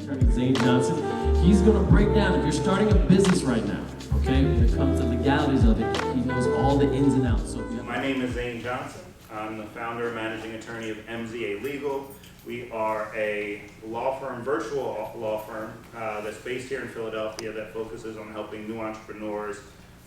attorney Zane Johnson. He's going to break down, if you're starting a business right now, okay, when it comes to legalities of it, he knows all the ins and outs. So my name is Zane Johnson. I'm the founder and managing attorney of MZA Legal. We are a law firm, virtual law firm, that's based here in Philadelphia that focuses on helping new entrepreneurs,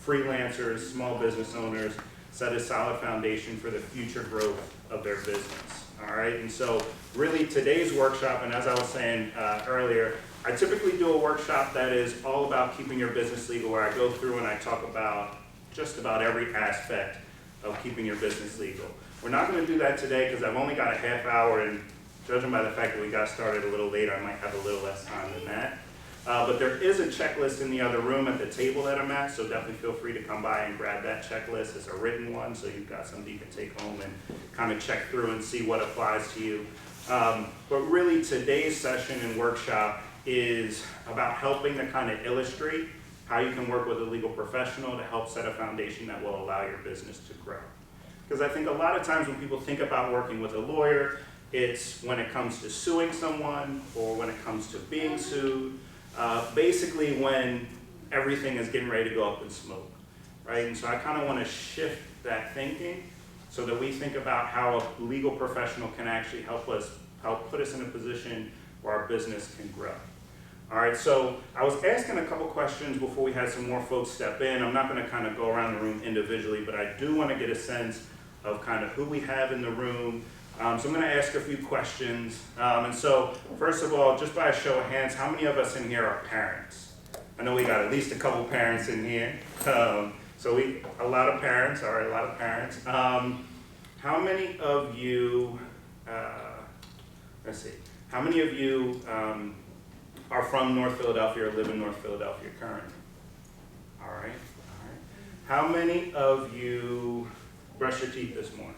freelancers, small business owners set a solid foundation for the future growth of their business. All right, and so really today's workshop, and as I was saying earlier, I typically do a workshop that is all about keeping your business legal, where I go through and I talk about just about every aspect of keeping your business legal. We're not going to do that today because I've only got a half hour, and judging by the fact that we got started a little later, I might have a little less time than that. But there is a checklist in the other room at the table that I'm at, so definitely feel free to come by and grab that checklist. It's a written one, so you've got something you can take home and kind of check through and see what applies to you. But really today's session and workshop is about helping to kind of illustrate how you can work with a legal professional to help set a foundation that will allow your business to grow. Because I think a lot of times when people think about working with a lawyer, it's when it comes to suing someone or when it comes to being sued, basically when everything is getting ready to go up in smoke, right? And so I kind of want to shift that thinking so that we think about how a legal professional can actually help put us in a position where our business can grow. All right, so I was asking a couple questions before we had some more folks step in. I'm not going to kind of go around the room individually, but I do want to get a sense of kind of who we have in the room. So I'm going to ask a few questions. And so, first of all, just by a show of hands, how many of us in here are parents? I know we got at least a couple parents in here. A lot of parents, all right, a lot of parents. How many of you, let's see, how many of you are from North Philadelphia or live in North Philadelphia currently? All right, all right. How many of you brush your teeth this morning?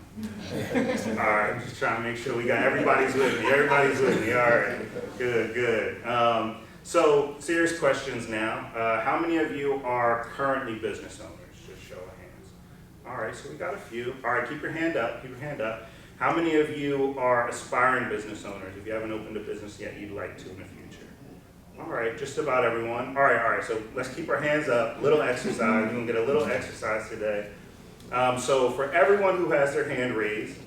All right, just trying to make sure we got everybody's with me. Everybody's with me. All right, good, good. So serious questions now. How many of you are currently business owners? Just show of hands. All right, so we got a few. All right, keep your hand up. Keep your hand up. How many of you are aspiring business owners? If you haven't opened a business yet, you'd like to in the future. All right, just about everyone. All right. So let's keep our hands up. Little exercise. We're gonna get a little exercise today. So for everyone who has their hand raised,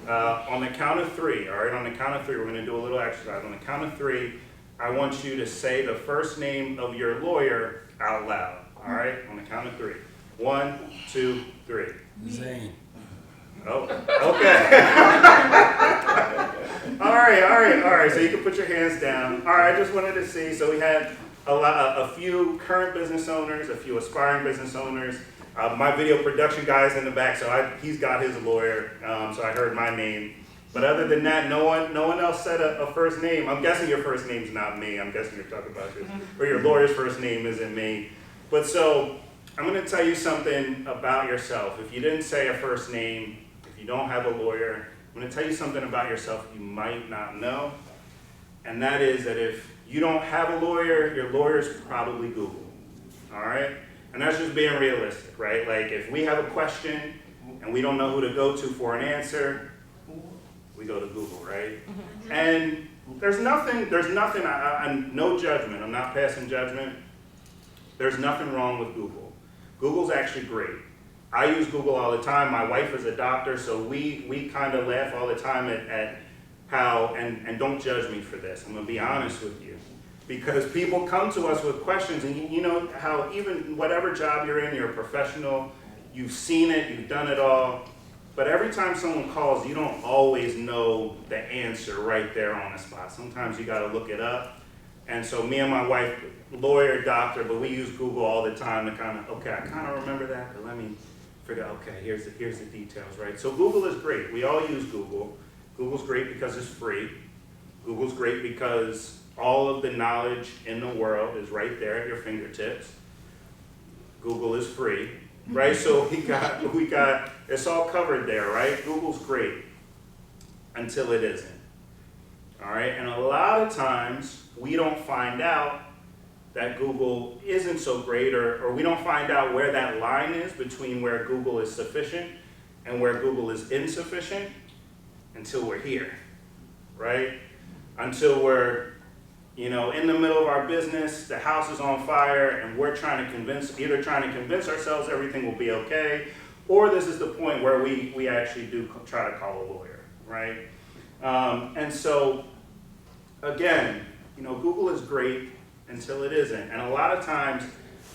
on the count of three, all right, on the count of three, we're going to do a little exercise. On the count of three, I want you to say the first name of your lawyer out loud, all right, on the count of three. 1, 2, 3. Zane. Oh, okay. All right, so you can put your hands down. All right, I just wanted to see, so we had a few current business owners, a few aspiring business owners. My video production guy is in the back, so he's got his lawyer, so I heard my name. But other than that, no one else said a first name. I'm guessing your first name's not me. I'm guessing you're talking about this. Or your lawyer's first name isn't me. But so, I'm going to tell you something about yourself. If you didn't say a first name, if you don't have a lawyer, I'm going to tell you something about yourself you might not know. And that is that if you don't have a lawyer, your lawyer's probably Google. All right? And that's just being realistic, right? Like if we have a question and we don't know who to go to for an answer, we go to Google, right? And there's nothing, no judgment, I'm not passing judgment. There's nothing wrong with Google. Google's actually great. I use Google all the time. My wife is a doctor, so we kind of laugh all the time at how, and don't judge me for this, I'm gonna be honest with you. Because people come to us with questions, and you know how even whatever job you're in, you're a professional, you've seen it, you've done it all, but every time someone calls, you don't always know the answer right there on the spot. Sometimes you gotta look it up. And so me and my wife, lawyer, doctor, but we use Google all the time to kind of, okay, I kind of remember that, but let me figure out, okay, here's the details, right? So Google is great. We all use Google. Google's great because it's free. Google's great because all of the knowledge in the world is right there at your fingertips. Google is free, right? So we got, it's all covered there, right? Google's great until it isn't, all right? And a lot of times we don't find out that Google isn't so great, or we don't find out where that line is between where Google is sufficient and where Google is insufficient until we're here, right? Until we're in the middle of our business, the house is on fire, and we're either trying to convince ourselves everything will be okay, or this is the point where we actually do try to call a lawyer, right? And so, again, Google is great until it isn't. And a lot of times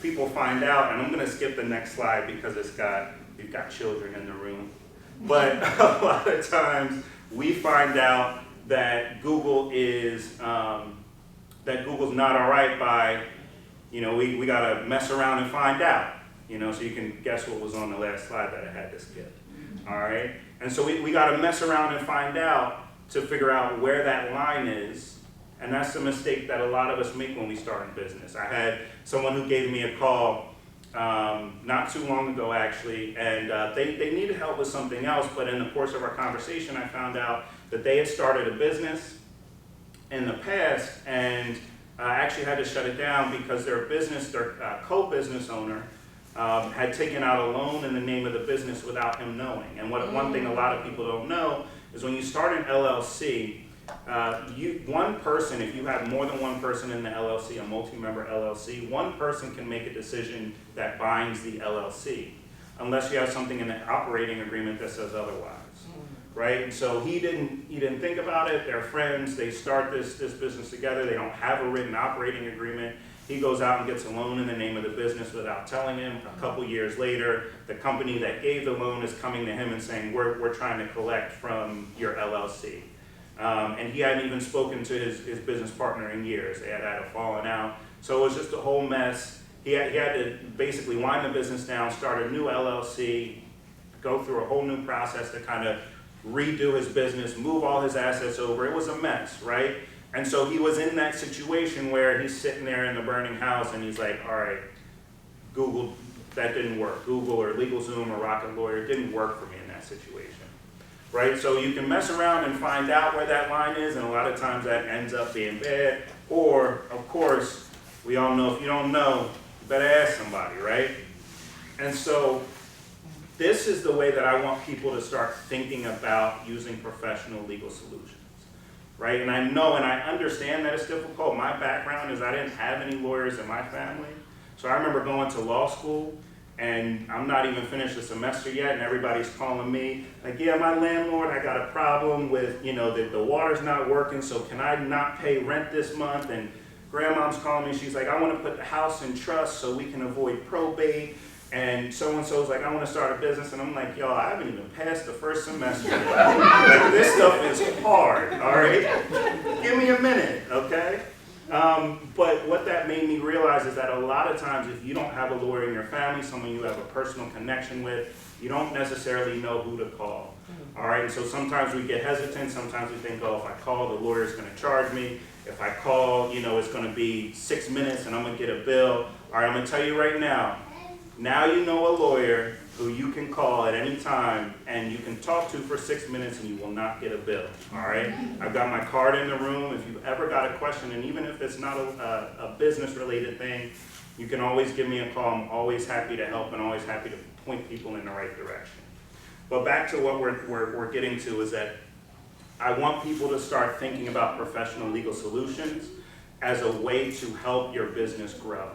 people find out, and I'm going to skip the next slide because we've got children in the room. But a lot of times we find out that Google's not all right by, we got to mess around and find out. So you can guess what was on the last slide that I had to skip. All right? And so we got to mess around and find out to figure out where that line is. And that's the mistake that a lot of us make when we start in business. I had someone who gave me a call not too long ago, actually, and they needed help with something else, but in the course of our conversation, I found out that they had started a business in the past and actually had to shut it down because their co-business owner had taken out a loan in the name of the business without him knowing. And one thing a lot of people don't know is when you start an LLC, one person, if you have more than one person in the LLC, a multi-member LLC, one person can make a decision that binds the LLC, unless you have something in the operating agreement that says otherwise, right? And so he didn't think about it. They're friends. They start this business together. They don't have a written operating agreement. He goes out and gets a loan in the name of the business without telling him. A couple years later, the company that gave the loan is coming to him and saying, we're trying to collect from your LLC. And he hadn't even spoken to his business partner in years. They had a falling out. So it was just a whole mess. He had to basically wind the business down, start a new LLC, go through a whole new process to kind of redo his business, move all his assets over. It was a mess, right? And so he was in that situation where he's sitting there in the burning house and he's like, all right, Google, that didn't work. Google or LegalZoom or Rocket Lawyer didn't work for me in that situation. Right, so you can mess around and find out where that line is, and a lot of times that ends up being bad. Or, of course, we all know if you don't know, you better ask somebody, right? And so this is the way that I want people to start thinking about using professional legal solutions, right? And I know and I understand that it's difficult. My background is I didn't have any lawyers in my family. So I remember going to law school, and I'm not even finished the semester yet, and everybody's calling me, like, yeah, my landlord, I got a problem with, the water's not working, so can I not pay rent this month? And grandmom's calling me, she's like, I want to put the house in trust so we can avoid probate. And so-and-so's like, I want to start a business. And I'm like, y'all, I haven't even passed the first semester yet. Like, this stuff is hard, all right? Give me a minute, okay? But what that made me realize is that a lot of times if you don't have a lawyer in your family, someone you have a personal connection with, you don't necessarily know who to call. All right, and so sometimes we get hesitant. Sometimes we think, oh, if I call, the lawyer's going to charge me. If I call, it's going to be 6 minutes and I'm going to get a bill. All right, I'm going to tell you right now. Now you know a lawyer who you can call at any time and you can talk to for 6 minutes and you will not get a bill, all right? I've got my card in the room. If you've ever got a question, and even if it's not a business-related thing, you can always give me a call. I'm always happy to help and always happy to point people in the right direction. But back to what we're getting to is that I want people to start thinking about professional legal solutions as a way to help your business grow,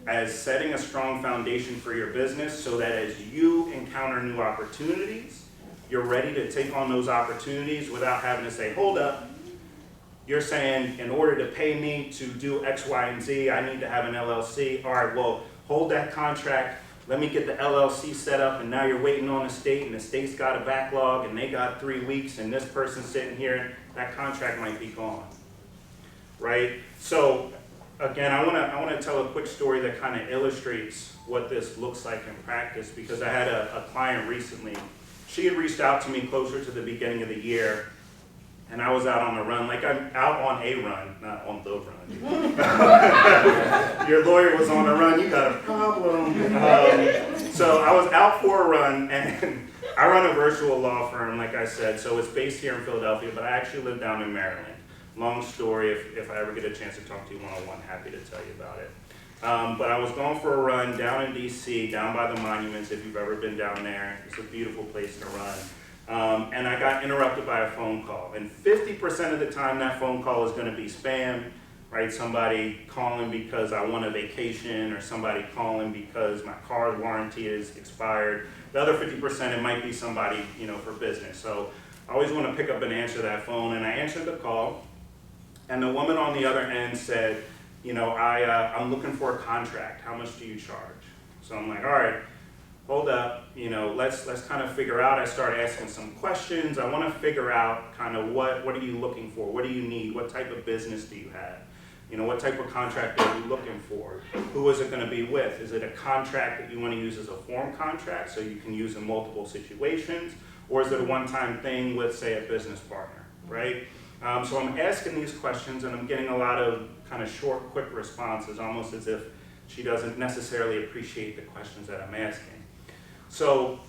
as setting a strong foundation for your business so that as you encounter new opportunities, you're ready to take on those opportunities without having to say, hold up, you're saying in order to pay me to do X, Y, and Z, I need to have an LLC. All right, well, hold that contract. Let me get the LLC set up, and now you're waiting on the state, and the state's got a backlog, and they got 3 weeks, and this person's sitting here, and that contract might be gone, right? So, again, I want to tell a quick story that kind of illustrates what this looks like in practice, because I had a client recently. She had reached out to me closer to the beginning of the year, and I was out on a run, like I'm out on a run, not on the run. Your lawyer was on a run, you got a problem. So I was out for a run, and I run a virtual law firm, like I said, so it's based here in Philadelphia, but I actually live down in Maryland. Long story, if I ever get a chance to talk to you one-on-one, happy to tell you about it. But I was going for a run down in DC, down by the monuments, if you've ever been down there. It's a beautiful place to run. And I got interrupted by a phone call. And 50% of the time that phone call is going to be spam. right? Somebody calling because I want a vacation, or somebody calling because my car warranty is expired. The other 50%, it might be somebody, for business. So I always want to pick up and answer that phone, and I answered the call, and the woman on the other end said, I'm looking for a contract. How much do you charge? So I'm like, all right, hold up, let's kind of figure out. I started asking some questions. I want to figure out kind of what are you looking for? What do you need? What type of business do you have? What type of contract are you looking for? Who is it going to be with? Is it a contract that you want to use as a form contract so you can use in multiple situations? Or is it a one-time thing with, say, a business partner, right? So I'm asking these questions, and I'm getting a lot of kind of short, quick responses, almost as if she doesn't necessarily appreciate the questions that I'm asking. So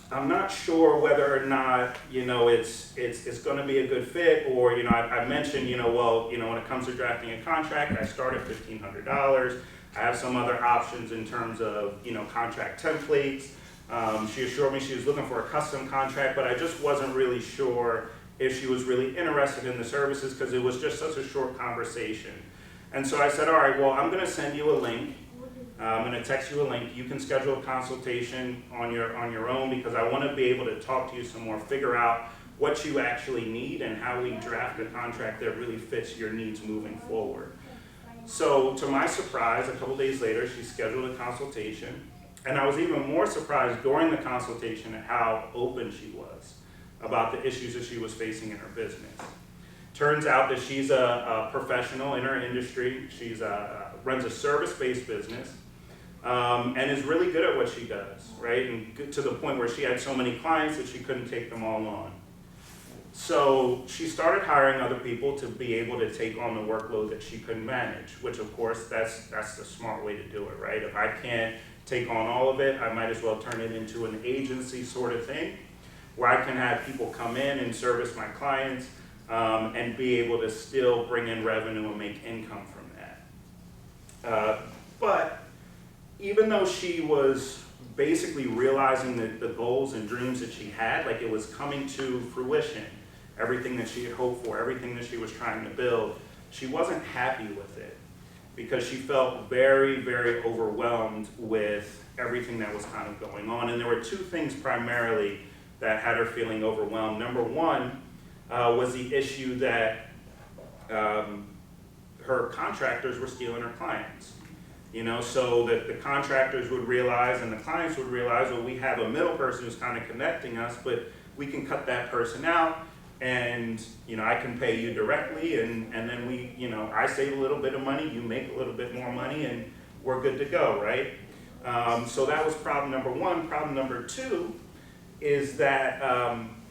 I'm not sure whether or not, it's going to be a good fit, or, I mentioned, when it comes to drafting a contract, I start at $1,500. I have some other options in terms of, contract templates. She assured me she was looking for a custom contract, but I just wasn't really sure if she was really interested in the services, because it was just such a short conversation. And so I said, all right, well, I'm going to send you a link. I'm going to text you a link. You can schedule a consultation on your own, because I want to be able to talk to you some more, figure out what you actually need and how we draft a contract that really fits your needs moving forward. So to my surprise, a couple days later, she scheduled a consultation. And I was even more surprised during the consultation at how open she was about the issues that she was facing in her business. Turns out that she's a professional in her industry. She's runs a service-based business, and is really good at what she does, right? And good to the point where she had so many clients that she couldn't take them all on. So she started hiring other people to be able to take on the workload that she couldn't manage, which of course that's the smart way to do it, right? If I can't take on all of it, I might as well turn it into an agency sort of thing, where I can have people come in and service my clients, and be able to still bring in revenue and make income from that. But even though she was basically realizing the goals and dreams that she had, like it was coming to fruition, everything that she had hoped for, everything that she was trying to build, she wasn't happy with it, because she felt very, very overwhelmed with everything that was kind of going on. And there were two things primarily that had her feeling overwhelmed. Number one was the issue that her contractors were stealing her clients. So that the contractors would realize and the clients would realize, well, we have a middle person who's kind of connecting us, but we can cut that person out, and I can pay you directly, and then I save a little bit of money, you make a little bit more money, and we're good to go, right? So that was problem number one. Problem number two is that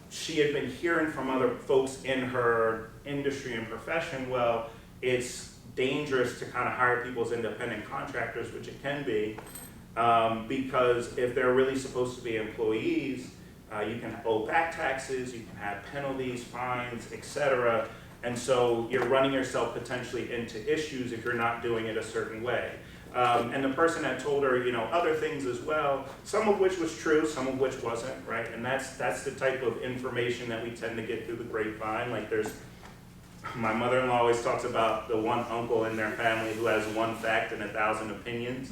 she had been hearing from other folks in her industry and profession, well, it's dangerous to kind of hire people as independent contractors, which it can be, because if they're really supposed to be employees, you can owe back taxes, you can have penalties, fines, etc. And so you're running yourself potentially into issues if you're not doing it a certain way. And the person had told her, other things as well, some of which was true, some of which wasn't, right? And that's the type of information that we tend to get through the grapevine. Like my mother-in-law always talks about the one uncle in their family who has one fact and 1,000 opinions,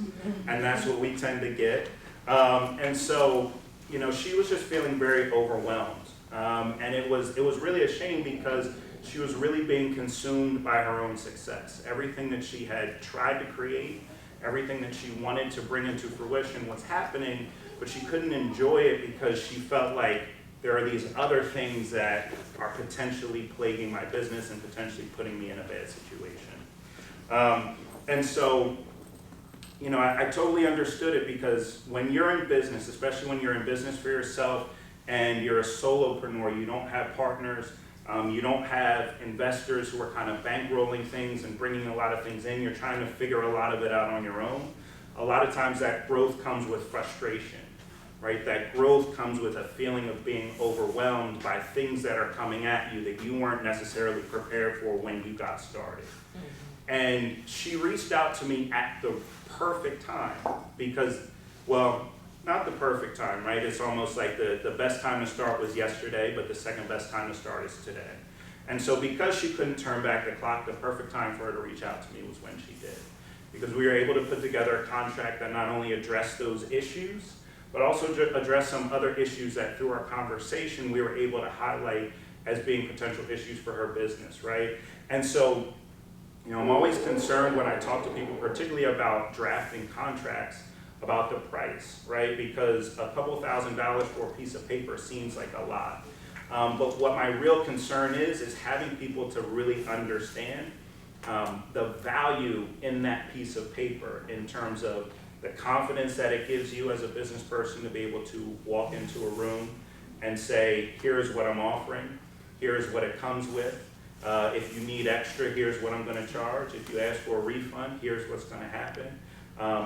and that's what we tend to get. And so, she was just feeling very overwhelmed, and it was really a shame, because she was really being consumed by her own success. Everything that she had tried to create, everything that she wanted to bring into fruition was happening, but she couldn't enjoy it because she felt like there are these other things that are potentially plaguing my business and potentially putting me in a bad situation. And so, I totally understood it, because when you're in business, especially when you're in business for yourself and you're a solopreneur, you don't have partners, you don't have investors who are kind of bankrolling things and bringing a lot of things in. You're trying to figure a lot of it out on your own. A lot of times that growth comes with frustration, right? That growth comes with a feeling of being overwhelmed by things that are coming at you that you weren't necessarily prepared for when you got started. And she reached out to me at the perfect time, because, well, not the perfect time, right? It's almost like the best time to start was yesterday, but the second best time to start is today. And so because she couldn't turn back the clock, the perfect time for her to reach out to me was when she did. Because we were able to put together a contract that not only addressed those issues, but also addressed some other issues that through our conversation we were able to highlight as being potential issues for her business, right? And so, you know, I'm always concerned when I talk to people, particularly about drafting contracts, about the price, right? Because a couple $1,000s for a piece of paper seems like a lot. But what my real concern is having people to really understand the value in that piece of paper in terms of the confidence that it gives you as a business person to be able to walk into a room and say, here's what I'm offering, here's what it comes with. If you need extra, here's what I'm going to charge. If you ask for a refund, here's what's going to happen.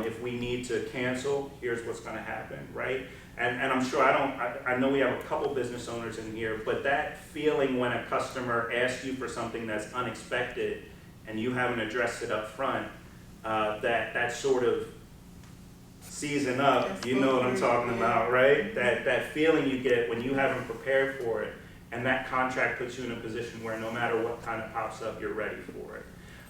If we need to cancel, here's what's going to happen, right? And I'm sure I know we have a couple business owners in here, but that feeling when a customer asks you for something that's unexpected and you haven't addressed it up front, that sort of season up, you know what I'm talking about, right? That feeling you get when you haven't prepared for it, and that contract puts you in a position where no matter what kind of pops up, you're ready for it,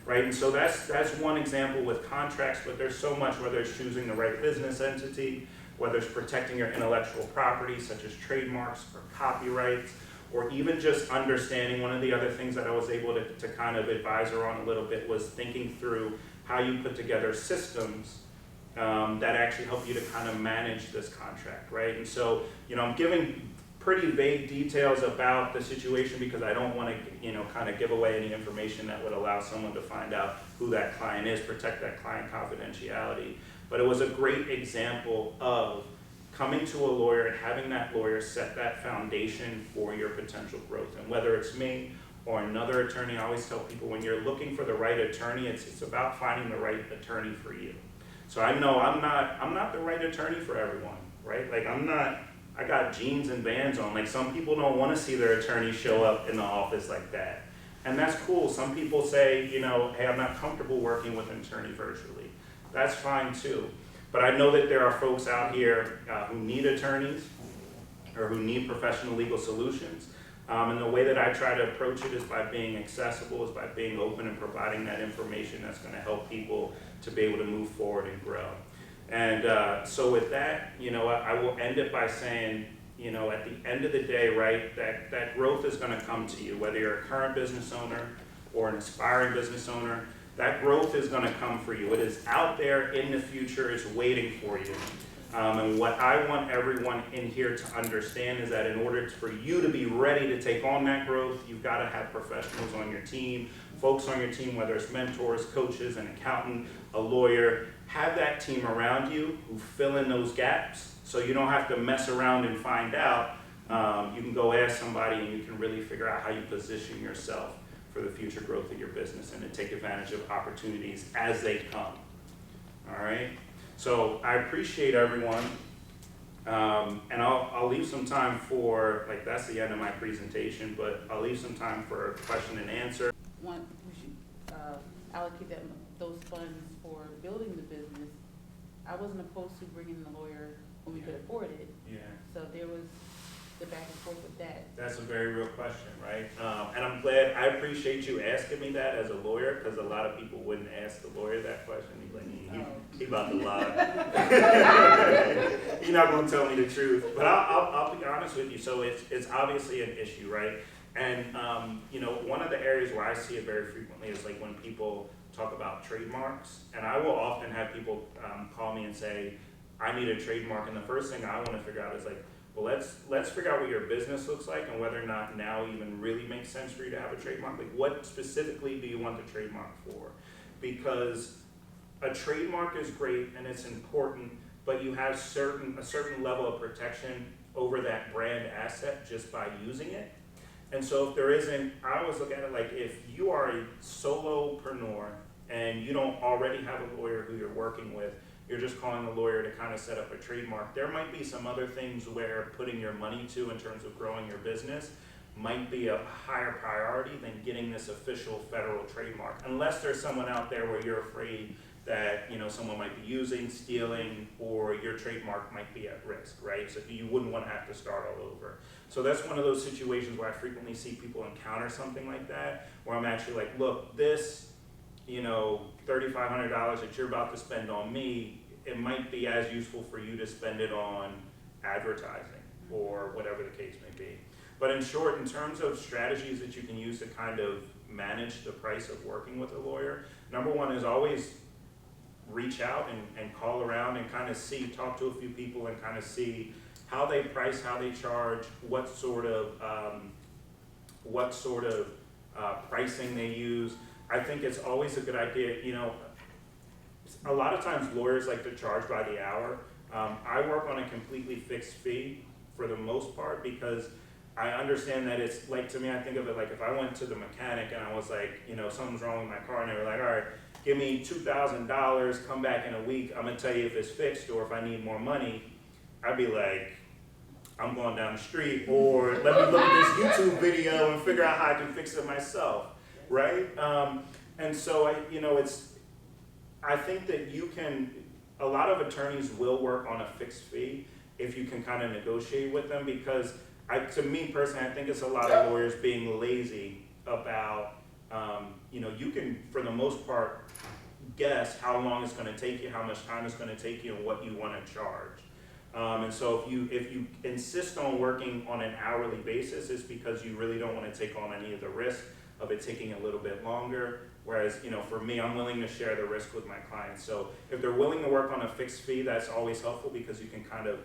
right? And so that's one example with contracts, but there's so much, whether it's choosing the right business entity, whether it's protecting your intellectual property, such as trademarks or copyrights, or even just understanding. One of the other things that I was able to kind of advise her on a little bit was thinking through how you put together systems that actually help you to kind of manage this contract, right? And so, you know, I'm giving pretty vague details about the situation because I don't want to, you know, kind of give away any information that would allow someone to find out who that client is, protect that client confidentiality. But it was a great example of coming to a lawyer and having that lawyer set that foundation for your potential growth. And whether it's me or another attorney, I always tell people when you're looking for the right attorney, it's about finding the right attorney for you. So I know I'm not the right attorney for everyone, right? Like I got jeans and Vans on. Like some people don't want to see their attorney show up in the office like that. And that's cool. Some people say, you know, hey, I'm not comfortable working with an attorney virtually. That's fine too. But I know that there are folks out here who need attorneys or who need professional legal solutions. And the way that I try to approach it is by being accessible, is by being open and providing that information that's going to help people to be able to move forward and grow. And so with that, you know, I will end it by saying, you know, at the end of the day, right, that growth is going to come to you, whether you're a current business owner or an aspiring business owner. That growth is going to come for you. It is out there in the future. It's waiting for you. And what I want everyone in here to understand is that in order for you to be ready to take on that growth, you've got to have professionals on your team, folks on your team, whether it's mentors, coaches, an accountant, a lawyer. Have that team around you who fill in those gaps so you don't have to mess around and find out. You can go ask somebody and you can really figure out how you position yourself for the future growth of your business and to take advantage of opportunities as they come. All right? So I appreciate everyone. And I'll leave some time for, like, that's the end of my presentation, but I'll leave some time for question and answer. We should allocate those funds for building the business. I wasn't opposed to bringing the lawyer when we could afford it. Yeah. So there was the back and forth with that. That's a very real question, right? And I'm glad, I appreciate you asking me that as a lawyer, because a lot of people wouldn't ask the lawyer that question. He's like, he about to lie. You're not going to tell me the truth. But I'll be honest with you. So it's obviously an issue, right? And, you know, one of the areas where I see it very frequently is like when people talk about trademarks. And I will often have people call me and say, I need a trademark. And the first thing I want to figure out is like, well, let's figure out what your business looks like and whether or not now even really makes sense for you to have a trademark. Like, what specifically do you want the trademark for? Because a trademark is great and it's important, but you have a certain level of protection over that brand asset just by using it. And so if there isn't, I always look at it like if you are a solopreneur and you don't already have a lawyer who you're working with, you're just calling the lawyer to kind of set up a trademark. There might be some other things where putting your money to in terms of growing your business might be a higher priority than getting this official federal trademark. Unless there's someone out there where you're afraid that, you know, someone might be using, stealing, or your trademark might be at risk, right? So you wouldn't want to have to start all over. So that's one of those situations where I frequently see people encounter something like that, where I'm actually like, look, this, you know, $3,500 that you're about to spend on me, it might be as useful for you to spend it on advertising or whatever the case may be. But in short, in terms of strategies that you can use to kind of manage the price of working with a lawyer, number one is always reach out and call around and kind of see, talk to a few people and kind of see how they price, how they charge, what sort of pricing they use. I think it's always a good idea, you know, a lot of times lawyers like to charge by the hour. I work on a completely fixed fee for the most part because I understand that it's like, to me, I think of it like if I went to the mechanic and I was like, you know, something's wrong with my car and they were like, all right, give me $2,000, come back in a week, I'm gonna tell you if it's fixed or if I need more money, I'd be like, I'm going down the street, or let me look at this YouTube video and figure out how I can fix it myself, right? And so, I think that you can, a lot of attorneys will work on a fixed fee if you can kind of negotiate with them, because to me personally, I think it's a lot of lawyers being lazy about, you can, for the most part, guess how long it's gonna take you, how much time it's gonna take you, and what you wanna charge. And so if you insist on working on an hourly basis, it's because you really don't want to take on any of the risk of it taking a little bit longer. Whereas, for me, I'm willing to share the risk with my clients. So if they're willing to work on a fixed fee, that's always helpful because you can kind of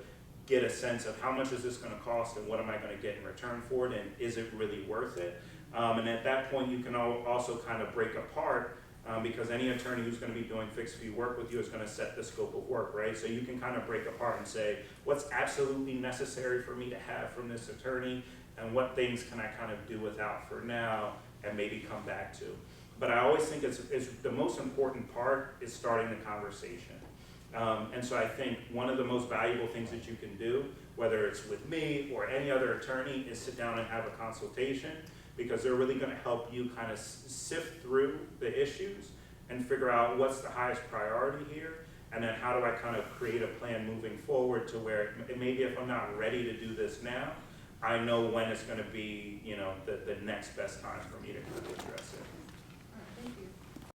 get a sense of how much is this going to cost and what am I going to get in return for it, and is it really worth it? And at that point, you can also kind of break apart. Because any attorney who's going to be doing fixed fee work with you is going to set the scope of work, right? So you can kind of break apart and say, what's absolutely necessary for me to have from this attorney, and what things can I kind of do without for now, and maybe come back to. But I always think it's the most important part is starting the conversation. And so I think one of the most valuable things that you can do, whether it's with me or any other attorney, is sit down and have a consultation, because they're really going to help you kind of sift through the issues and figure out what's the highest priority here, and then how do I kind of create a plan moving forward to where maybe if I'm not ready to do this now, I know when it's going to be, the next best time for me to kind of address it.